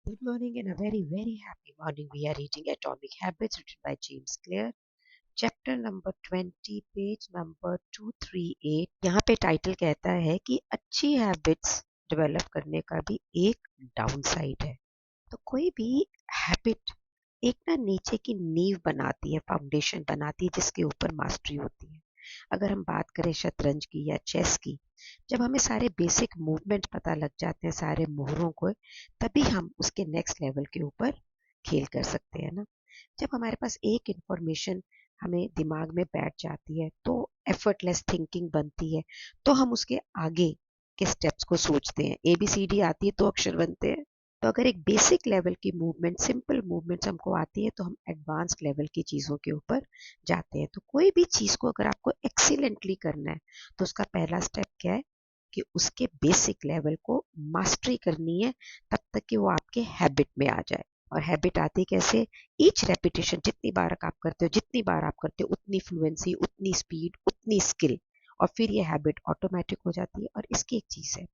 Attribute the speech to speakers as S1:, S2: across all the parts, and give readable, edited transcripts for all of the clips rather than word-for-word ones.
S1: Good morning and a very, very happy morning. We are reading Atomic Habits written by James Clear. Chapter number 20 page number 238। यहाँ पे title कहता है कि अच्छी habits develop करने का भी एक डाउन साइड है। तो कोई भी हैबिट एक ना नीचे की नींव बनाती है, फाउंडेशन बनाती है जिसके ऊपर मास्टरी होती है। अगर हम बात करें शतरंज की या चेस की, जब हमें सारे बेसिक मूवमेंट पता लग जाते हैं, सारे मोहरों को, तभी हम उसके नेक्स्ट लेवल के ऊपर खेल कर सकते हैं ना। जब हमारे पास एक इंफॉर्मेशन हमें दिमाग में बैठ जाती है तो एफर्टलेस थिंकिंग बनती है, तो हम उसके आगे के स्टेप्स को सोचते हैं। ABCD आती है तो अक्षर बनते हैं। तो अगर एक बेसिक लेवल की मूवमेंट, सिंपल मूवमेंट्स हमको आती है तो हम एडवांस्ड लेवल की चीज़ों के ऊपर जाते हैं। तो कोई भी चीज़ को अगर आपको एक्सीलेंटली करना है तो उसका पहला स्टेप क्या है कि उसके बेसिक लेवल को मास्टरी करनी है, तब तक कि वो आपके हैबिट में आ जाए। और हैबिट आती कैसे? ईच रेपिटेशन, जितनी बार आप करते हो, जितनी बार आप करते हो, उतनी फ्लुएंसी, उतनी स्पीड, उतनी स्किल, और फिर ये हैबिट ऑटोमेटिक हो जाती है। और इसकी एक चीज़ है,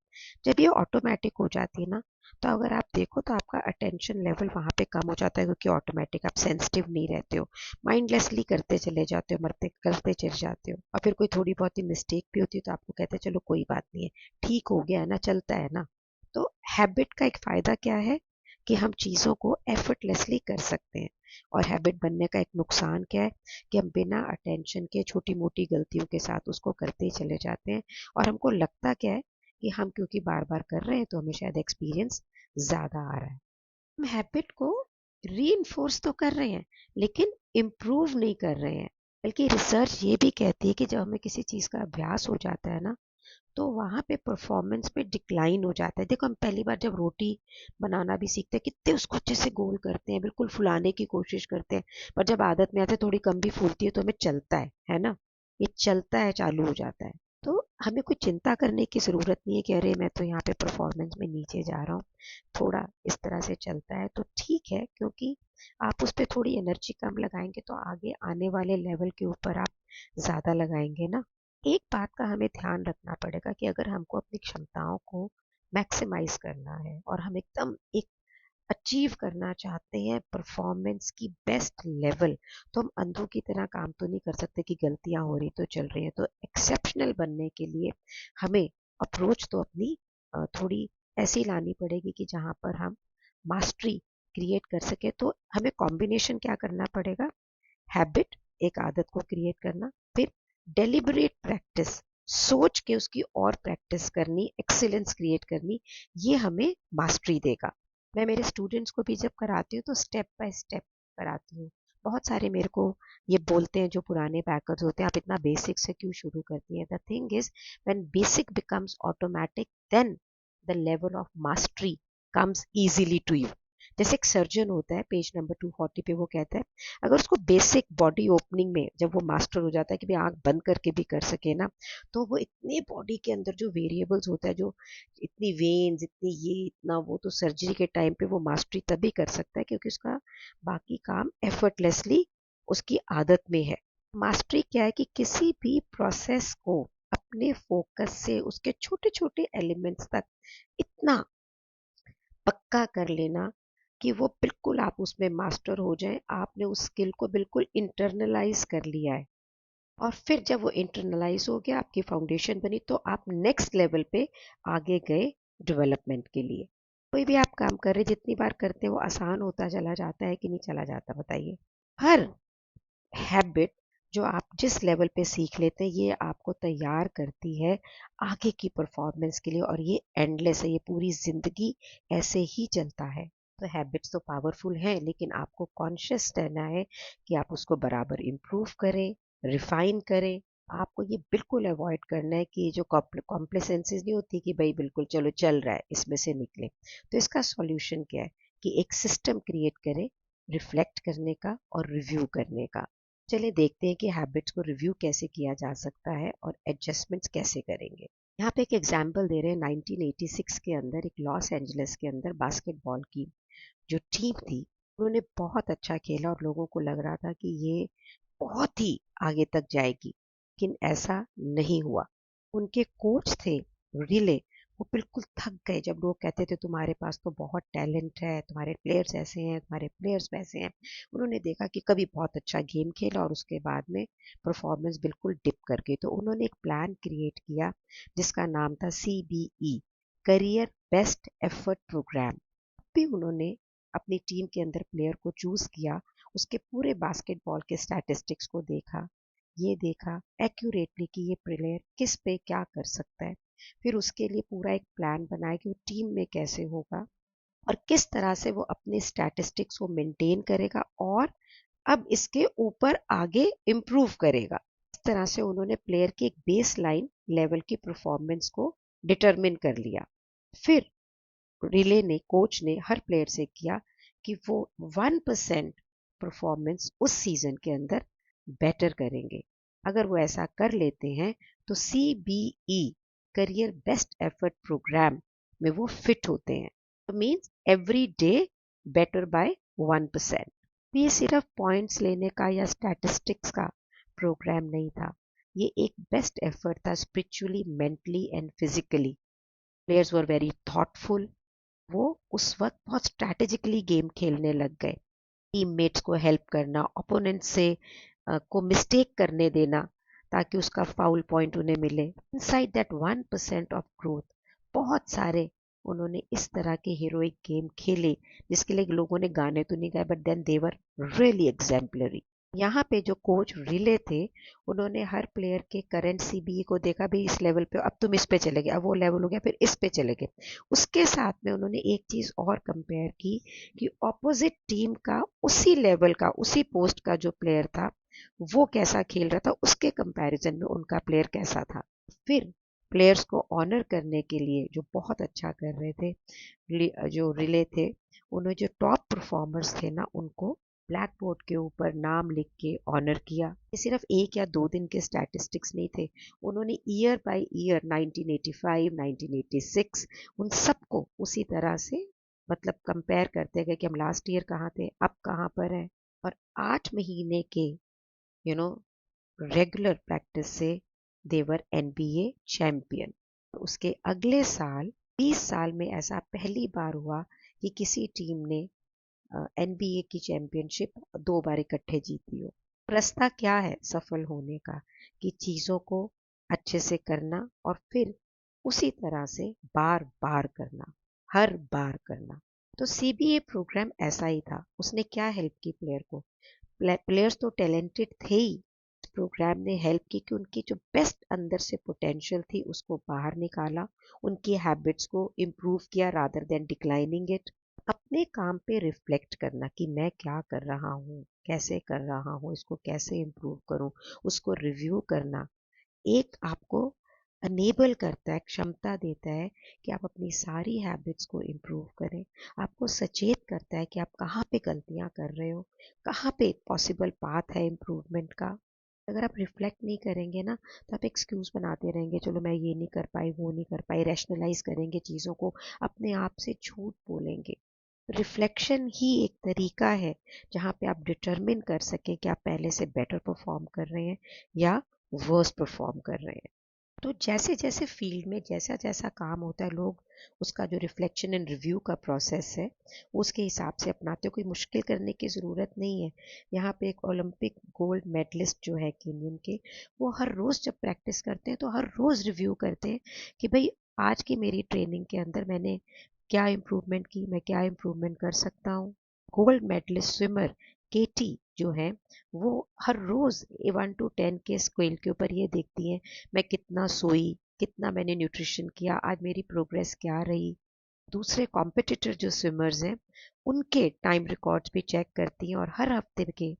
S1: जब ये ऑटोमेटिक हो जाती है ना, तो अगर आप देखो तो आपका अटेंशन लेवल वहाँ पे कम हो जाता है, क्योंकि ऑटोमेटिक आप सेंसिटिव नहीं रहते हो, माइंडलेसली करते चले जाते हो, मरते करते चले जाते हो। और फिर कोई थोड़ी बहुत ही मिस्टेक भी होती है तो आपको कहते हैं चलो कोई बात नहीं है, ठीक हो गया है ना, चलता है ना। तो हैबिट का एक फ़ायदा क्या है कि हम चीज़ों को एफर्टलेसली कर सकते हैं। और हैबिट बनने का एक नुकसान क्या है कि हम बिना अटेंशन के छोटी मोटी गलतियों के साथ उसको करते ही चले जाते हैं, और हमको लगता क्या है कि हम क्योंकि बार बार कर रहे हैं तो हमें शायद एक्सपीरियंस ज़्यादा आ रहा है। हम हैबिट को रीइंफोर्स तो कर रहे हैं लेकिन इम्प्रूव नहीं कर रहे हैं। बल्कि रिसर्च ये भी कहती है कि जब हमें किसी चीज़ का अभ्यास हो जाता है ना, तो वहाँ पे परफॉर्मेंस में डिक्लाइन हो जाता है। देखो, हम पहली बार जब रोटी बनाना भी सीखते हैं, कितने उसको अच्छे से गोल करते हैं, बिल्कुल फुलाने की कोशिश करते हैं, पर जब आदत में आते हैं थोड़ी कम भी फूलती है तो हमें चलता है ना, ये चलता है, चालू हो जाता है। तो हमें कोई चिंता करने की ज़रूरत नहीं है कि अरे मैं तो यहाँ पे परफॉर्मेंस में नीचे जा रहा हूँ, थोड़ा इस तरह से चलता है तो ठीक है, क्योंकि आप उस पर थोड़ी एनर्जी कम लगाएंगे तो आगे आने वाले लेवल के ऊपर आप ज़्यादा लगाएंगे ना। एक बात का हमें ध्यान रखना पड़ेगा कि अगर हमको अपनी क्षमताओं को मैक्सिमाइज करना है और हम एकदम एक अचीव करना चाहते हैं परफॉर्मेंस की बेस्ट लेवल, तो हम अंधों की तरह काम तो नहीं कर सकते कि गलतियां हो रही तो चल रही हैं। तो एक्सेप्शनल बनने के लिए हमें अप्रोच तो अपनी थोड़ी ऐसी लानी पड़ेगी कि जहाँ पर हम मास्टरी क्रिएट कर सके। तो हमें कॉम्बिनेशन क्या करना पड़ेगा? हैबिट, एक आदत को क्रिएट करना, फिर डेलिबरेट प्रैक्टिस, सोच के उसकी और प्रैक्टिस करनी, एक्सीलेंस क्रिएट करनी, ये हमें मास्टरी देगा। मैं मेरे स्टूडेंट्स को भी जब कराती हूँ तो स्टेप बाय स्टेप कराती हूँ। बहुत सारे मेरे को ये बोलते हैं, जो पुराने पैकर्स होते हैं, आप इतना बेसिक से क्यों शुरू करती हैं? The thing is, when basic becomes automatic, then the level of mastery comes easily to you. जैसे एक सर्जन होता है, पेज नंबर 240 पे वो कहता है, अगर उसको बेसिक बॉडी ओपनिंग में जब वो मास्टर हो जाता है कि भाई आंख बंद करके भी कर सके ना, तो वो इतने बॉडी के अंदर जो वेरिएबल्स होता है, जो इतनी वेन्स, इतनी ये, इतना वो, तो सर्जरी के टाइम पे वो मास्टरी तभी कर सकता है क्योंकि उसका बाकी काम एफर्टलेसली उसकी आदत में है। मास्टरी क्या है कि किसी भी प्रोसेस को अपने फोकस से उसके छोटे छोटे एलिमेंट्स तक इतना पक्का कर लेना कि वो बिल्कुल आप उसमें मास्टर हो जाएं, आपने उस स्किल को बिल्कुल इंटरनलाइज कर लिया है। और फिर जब वो इंटरनलाइज हो गया, आपकी फाउंडेशन बनी, तो आप नेक्स्ट लेवल पे आगे गए डेवलपमेंट के लिए। कोई भी आप काम कर रहे, जितनी बार करते हैं वो आसान होता चला जाता है कि नहीं चला जाता, बताइए? हर हैबिट जो आप जिस लेवल पे सीख लेते हैं, ये आपको तैयार करती है आगे की परफॉर्मेंस के लिए, और ये एंडलेस है, ये पूरी जिंदगी ऐसे ही चलता है। तो हैबिट्स तो पावरफुल हैं, लेकिन आपको कॉन्शियस रहना है कि आप उसको बराबर इम्प्रूव करें, रिफाइन करें। आपको ये बिल्कुल अवॉइड करना है कि ये जो कॉम्प्लेसेंसीज नहीं होती कि भाई बिल्कुल चलो चल रहा है, इसमें से निकले। तो इसका सॉल्यूशन क्या है कि एक सिस्टम क्रिएट करें रिफ्लेक्ट करने का और रिव्यू करने का। चलिए देखते हैं कि हैबिट्स को रिव्यू कैसे किया जा सकता है और एडजस्टमेंट्स कैसे करेंगे। यहाँ पे एक एग्जांपल दे रहे हैं, 1986 के अंदर एक लॉस एंजलिस के अंदर बास्केटबॉल की जो टीम थी, उन्होंने बहुत अच्छा खेला और लोगों को लग रहा था कि ये बहुत ही आगे तक जाएगी, लेकिन ऐसा नहीं हुआ। उनके कोच थे रिले, वो बिल्कुल थक गए जब लोग कहते थे तुम्हारे पास तो बहुत टैलेंट है, तुम्हारे प्लेयर्स ऐसे हैं, तुम्हारे प्लेयर्स वैसे हैं। उन्होंने देखा कि कभी बहुत अच्छा गेम खेला और उसके बाद में परफॉर्मेंस बिल्कुल डिप कर गई, तो उन्होंने एक प्लान क्रिएट किया जिसका नाम था CBE, career best effort programme. भी उन्होंने अपनी टीम के अंदर प्लेयर को चूज किया, उसके पूरे बास्केटबॉल के स्टैटिस्टिक्स को देखा, ये देखा एक्यूरेटली कि ये प्लेयर किस पे क्या कर सकता है। फिर उसके लिए पूरा एक प्लान बनाया कि वो टीम में कैसे होगा और किस तरह से वो अपने स्टैटिस्टिक्स को मेंटेन करेगा और अब इसके ऊपर आगे इम्प्रूव करेगा। इस तरह से उन्होंने प्लेयर की एक बेस लाइन लेवल की परफॉर्मेंस को डिटरमिन कर लिया। फिर रिले ने कोच ने हर प्लेयर से किया कि वो 1% परफॉर्मेंस उस सीजन के अंदर बेटर करेंगे। अगर वो ऐसा कर लेते हैं तो CBE, career best effort programme में वो फिट होते हैं। तो means every day better by 1%। ये सिर्फ पॉइंट्स लेने का या स्टैटिस्टिक्स का प्रोग्राम नहीं था, ये एक बेस्ट एफर्ट था spiritually, mentally and physically. Players were very thoughtful. वो उस वक्त बहुत स्ट्रैटेजिकली गेम खेलने लग गए। टीममेट्स को हेल्प करना, ओपोनेंट से को मिस्टेक करने देना ताकि उसका फाउल पॉइंट उन्हें मिले। इनसाइड दैट 1% ऑफ ग्रोथ बहुत सारे उन्होंने इस तरह के हीरोइक गेम खेले जिसके लिए लोगों ने गाने तो नहीं गाए, but then they were really exemplary. यहाँ पे जो कोच रिले थे उन्होंने हर प्लेयर के करंट CBE को देखा, भाई इस लेवल पे अब तुम इस पे चले गए, अब वो लेवल हो गया फिर इस पे चले गए। उसके साथ में उन्होंने एक चीज और कंपेयर की कि ऑपोजिट टीम का उसी लेवल का उसी पोस्ट का जो प्लेयर था वो कैसा खेल रहा था, उसके कंपैरिजन में उनका प्लेयर कैसा था। फिर प्लेयर्स को ऑनर करने के लिए जो बहुत अच्छा कर रहे थे, जो रिले थे, उन्हें जो टॉप परफॉर्मर्स थे ना उनको ब्लैक बोर्ड के ऊपर नाम लिख के ऑनर किया। ये सिर्फ 1 या 2 दिन के स्टैटिस्टिक्स नहीं थे, उन्होंने ईयर बाय ईयर 1985, 1986 उन सबको उसी तरह से मतलब कंपेयर करते गए कि हम लास्ट ईयर कहाँ थे, अब कहाँ पर हैं। और 8 महीने के यू नो रेगुलर प्रैक्टिस से देवर NBA चैंपियन। उसके अगले साल 20 साल में ऐसा पहली बार हुआ कि किसी टीम ने NBA की चैंपियनशिप 2 बार इकट्ठे जीती हो। रास्ता क्या है सफल होने का, कि चीज़ों को अच्छे से करना और फिर उसी तरह से बार बार करना, हर बार करना। तो CBA प्रोग्राम ऐसा ही था। उसने क्या हेल्प की प्लेयर को, प्लेयर्स तो टैलेंटेड थे ही, प्रोग्राम ने हेल्प की कि उनकी जो बेस्ट अंदर से पोटेंशियल थी उसको बाहर निकाला, उनकी हैबिट्स को इम्प्रूव किया रादर देन डिक्लाइनिंग इट। अपने काम पे रिफ्लेक्ट करना कि मैं क्या कर रहा हूँ, कैसे कर रहा हूँ, इसको कैसे इम्प्रूव करूँ, उसको रिव्यू करना एक आपको अनेबल करता है, क्षमता देता है कि आप अपनी सारी हैबिट्स को इम्प्रूव करें। आपको सचेत करता है कि आप कहाँ पे गलतियाँ कर रहे हो, कहाँ पे पॉसिबल पाथ है इम्प्रूवमेंट का। अगर आप रिफ्लेक्ट नहीं करेंगे ना तो आप एक्सक्यूज बनाते रहेंगे, चलो मैं ये नहीं कर पाई, वो नहीं कर पाई, रैशनलाइज करेंगे चीज़ों को, अपने आप से झूठ बोलेंगे। रिफ्लेक्शन ही एक तरीका है जहाँ पे आप डिटरमिन कर सकें कि आप पहले से बेटर परफॉर्म कर रहे हैं या वर्स परफॉर्म कर रहे हैं। तो जैसे जैसे फील्ड में जैसा जैसा काम होता है लोग उसका जो रिफ्लेक्शन एंड रिव्यू का प्रोसेस है उसके हिसाब से अपनाते हो। कोई मुश्किल करने की ज़रूरत नहीं है। यहाँ पे एक ओलंपिक गोल्ड मेडलिस्ट जो है केनियन के, वो हर रोज़ जब प्रैक्टिस करते हैं तो हर रोज़ रिव्यू करते हैं कि भाई आज की मेरी ट्रेनिंग के अंदर मैंने क्या इम्प्रूवमेंट की, मैं क्या इम्प्रूवमेंट कर सकता हूँ। गोल्ड मेडलिस्ट स्विमर केटी जो है वो हर रोज़ 1 to 10 के स्केल के ऊपर ये देखती हैं मैं कितना सोई, कितना मैंने न्यूट्रिशन किया, आज मेरी प्रोग्रेस क्या रही। दूसरे कॉम्पिटिटर जो स्विमर्स हैं उनके टाइम रिकॉर्ड्स भी चेक करती हैं और हर हफ्ते के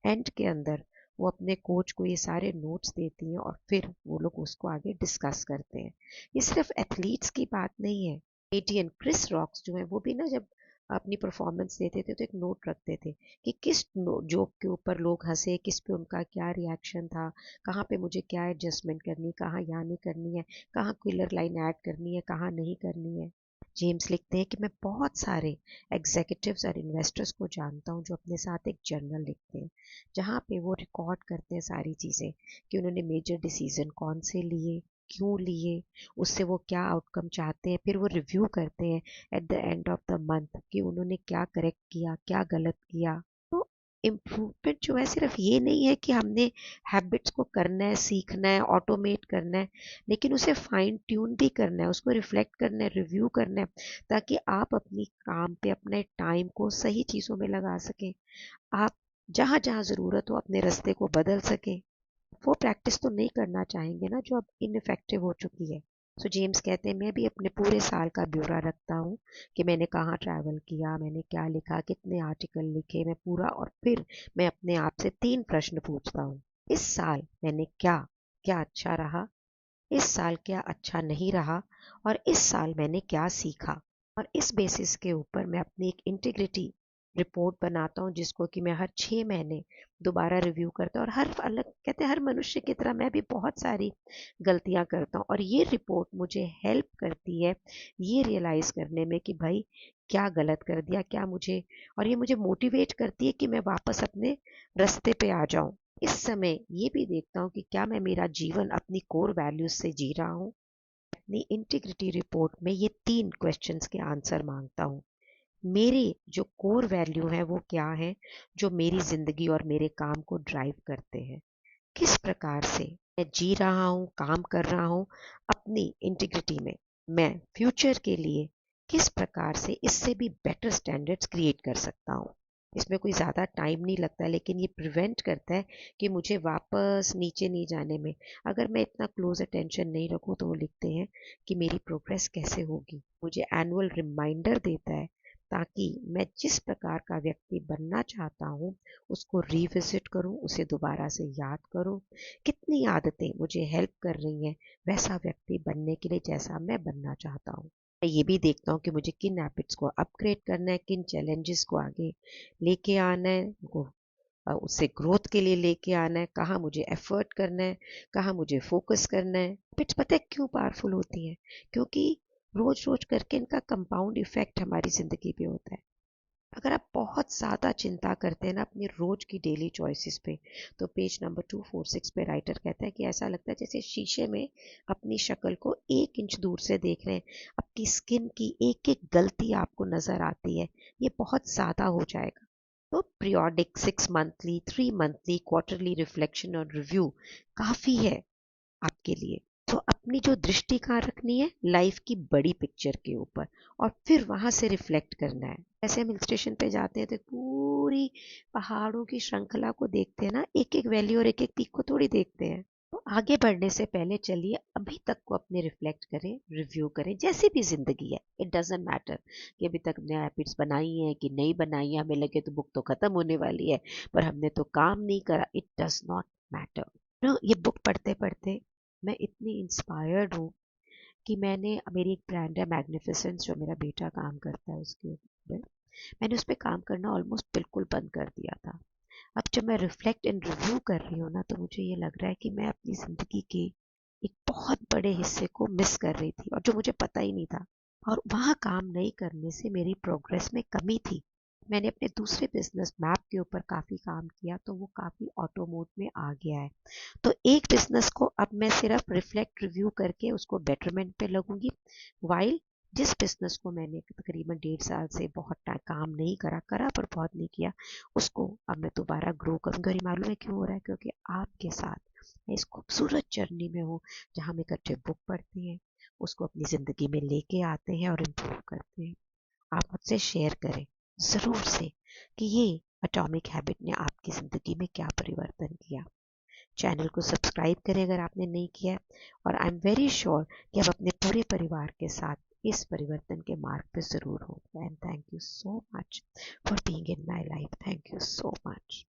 S1: एंड के अंदर वो अपने कोच को ये सारे नोट्स देती हैं और फिर वो लोग उसको आगे डिस्कस करते हैं। ये सिर्फ एथलीट्स की बात नहीं है। एटीएन क्रिस रॉक्स जो है वो भी ना जब अपनी परफॉर्मेंस देते थे तो एक नोट रखते थे कि किस जोक के ऊपर लोग हंसे, किस पे उनका क्या रिएक्शन था, कहाँ पे मुझे क्या एडजस्टमेंट करनी, कहाँ यहाँ नहीं करनी है, कहाँ किलर लाइन ऐड करनी है, कहाँ नहीं करनी है। जेम्स लिखते हैं कि मैं बहुत सारे एग्जीक्यूटिव्स और इन्वेस्टर्स को जानता हूँ जो अपने साथ एक जर्नल लिखते हैं जहाँ पे वो रिकॉर्ड करते हैं सारी चीज़ें कि उन्होंने मेजर डिसीजन कौन से लिए, क्यों लिए, उससे वो क्या आउटकम चाहते हैं, फिर वो रिव्यू करते हैं at the end of the month कि उन्होंने क्या करेक्ट किया, क्या गलत किया। तो इम्प्रूवमेंट जो है सिर्फ ये नहीं है कि हमने हैबिट्स को करना है, सीखना है, ऑटोमेट करना है, लेकिन उसे फाइन ट्यून भी करना है, उसको रिफ्लेक्ट करना है, रिव्यू करना है, ताकि आप अपनी काम पे अपने टाइम को सही चीज़ों में लगा सकें। आप जहाँ जहाँ ज़रूरत हो अपने रास्ते को बदल सकें। वो प्रैक्टिस तो नहीं करना चाहेंगे ना जो अब इनइफेक्टिव हो चुकी है। सो जेम्स कहते हैं मैं भी अपने पूरे साल का ब्यौरा रखता हूँ कि मैंने कहाँ ट्रैवल किया, मैंने क्या लिखा, कितने आर्टिकल लिखे, मैं पूरा, और फिर मैं अपने आप से 3 प्रश्न पूछता हूँ। इस साल मैंने क्या क्या अच्छा रहा, इस साल क्या अच्छा नहीं रहा, और इस साल मैंने क्या सीखा। और इस बेसिस के ऊपर मैं अपनी एक इंटीग्रिटी रिपोर्ट बनाता हूँ जिसको कि मैं हर 6 महीने दोबारा रिव्यू करता हूँ। और हर अलग, कहते हैं हर मनुष्य की तरह मैं भी बहुत सारी गलतियाँ करता हूँ, और ये रिपोर्ट मुझे हेल्प करती है ये रियलाइज़ करने में कि भाई क्या गलत कर दिया, क्या मुझे, और ये मुझे मोटिवेट करती है कि मैं वापस अपने रास्ते पे आ जाऊँ। इस समय ये भी देखता हूँ कि क्या मैं मेरा जीवन अपनी कोर वैल्यूज से जी रहा हूँ। अपनी इंटीग्रिटी रिपोर्ट में ये 3 क्वेश्चंस के आंसर मांगता हूँ। मेरे जो कोर वैल्यू हैं वो क्या हैं, जो मेरी जिंदगी और मेरे काम को ड्राइव करते हैं। किस प्रकार से मैं जी रहा हूँ, काम कर रहा हूँ अपनी इंटीग्रिटी में, मैं फ्यूचर के लिए किस प्रकार से इससे भी बेटर स्टैंडर्ड्स क्रिएट कर सकता हूँ। इसमें कोई ज़्यादा टाइम नहीं लगता, लेकिन ये प्रिवेंट करता है कि मुझे वापस नीचे नहीं जाने में। अगर मैं इतना क्लोज अटेंशन नहीं रखूँ तो वो लिखते हैं कि मेरी प्रोग्रेस कैसे होगी। मुझे एनुअल रिमाइंडर देता है ताकि मैं जिस प्रकार का व्यक्ति बनना चाहता हूँ उसको रिविजिट करूँ, उसे दोबारा से याद करूँ। कितनी आदतें मुझे हेल्प कर रही हैं वैसा व्यक्ति बनने के लिए जैसा मैं बनना चाहता हूँ। मैं ये भी देखता हूँ कि मुझे किन हैबिट्स को अपग्रेड करना है, किन चैलेंजेस को आगे लेके आना है, उनको उससे ग्रोथ के लिए लेके आना है, कहाँ मुझे एफर्ट करना है, कहाँ मुझे फोकस करना है। हैबिट्स पता है क्यों पावरफुल होती हैं? क्योंकि रोज रोज करके इनका कंपाउंड इफेक्ट हमारी जिंदगी पे होता है। अगर आप बहुत ज़्यादा चिंता करते हैं ना अपनी रोज की डेली चॉइसेस पे, तो पेज नंबर 246 पे राइटर कहता है कि ऐसा लगता है जैसे शीशे में अपनी शक्ल को 1 इंच दूर से देख रहे हैं। आपकी स्किन की एक एक गलती आपको नज़र आती है। ये बहुत ज़्यादा हो जाएगा। तो periodic 6 monthly, 3 monthly, quarterly reflection और रिव्यू काफ़ी है आपके लिए। तो अपनी जो दृष्टि कहाँ रखनी है, लाइफ की बड़ी पिक्चर के ऊपर, और फिर वहां से रिफ्लेक्ट करना है। ऐसे हम हिल स्टेशन पे जाते हैं तो पूरी पहाड़ों की श्रृंखला को देखते हैं ना, एक एक वैली और एक एक पीक को थोड़ी देखते हैं। तो आगे बढ़ने से पहले चलिए अभी तक को अपने रिफ्लेक्ट करें, रिव्यू करें। जैसी भी जिंदगी है, इट डजेंट मैटर कि अभी तक हमने हैबिट्स बनाई है कि नहीं बनाई है, हमें लगे तो बुक तो खत्म होने वाली है पर हमने तो काम नहीं करा। It does not matter. ये बुक पढ़ते पढ़ते मैं इतनी इंस्पायर्ड हूँ कि मैंने, मेरी एक ब्रांड है मैग्निफिसेंस जो मेरा बेटा काम करता है उसके ऊपर, मैंने उस पर काम करना ऑलमोस्ट बिल्कुल बंद कर दिया था। अब जब मैं रिफ्लेक्ट एंड रिव्यू कर रही हूँ ना तो मुझे ये लग रहा है कि मैं अपनी ज़िंदगी के एक बहुत बड़े हिस्से को मिस कर रही थी और जो मुझे पता ही नहीं था। और वहाँ काम नहीं करने से मेरी प्रोग्रेस में कमी थी। मैंने अपने दूसरे बिजनेस मैप के ऊपर काफ़ी काम किया तो वो काफ़ी ऑटो मोड में आ गया है। तो एक बिजनेस को अब मैं सिर्फ रिफ्लेक्ट रिव्यू करके उसको बेटरमेंट पे लगूंगी, वाइल जिस बिजनेस को मैंने तकरीबन 1.5 साल से बहुत काम नहीं करा करा पर बहुत नहीं किया, उसको अब मैं दोबारा ग्रो करूंगी। और ये मालूम है क्यों हो रहा है? क्योंकि आपके साथ मैं इस खूबसूरत जर्नी में हूँ जहाँ हम इकट्ठे बुक पढ़ते हैं, उसको अपनी ज़िंदगी में लेके आते हैं और इम्प्रूव करते हैं। आप मुझसे शेयर करें ज़रूर से कि ये एटॉमिक हैबिट ने आपकी ज़िंदगी में क्या परिवर्तन किया। चैनल को सब्सक्राइब करें अगर आपने नहीं किया है, और आई एम वेरी श्योर कि आप अपने पूरे परिवार के साथ इस परिवर्तन के मार्ग पे ज़रूर हो। And thank you so much for being in my life. Thank you so much.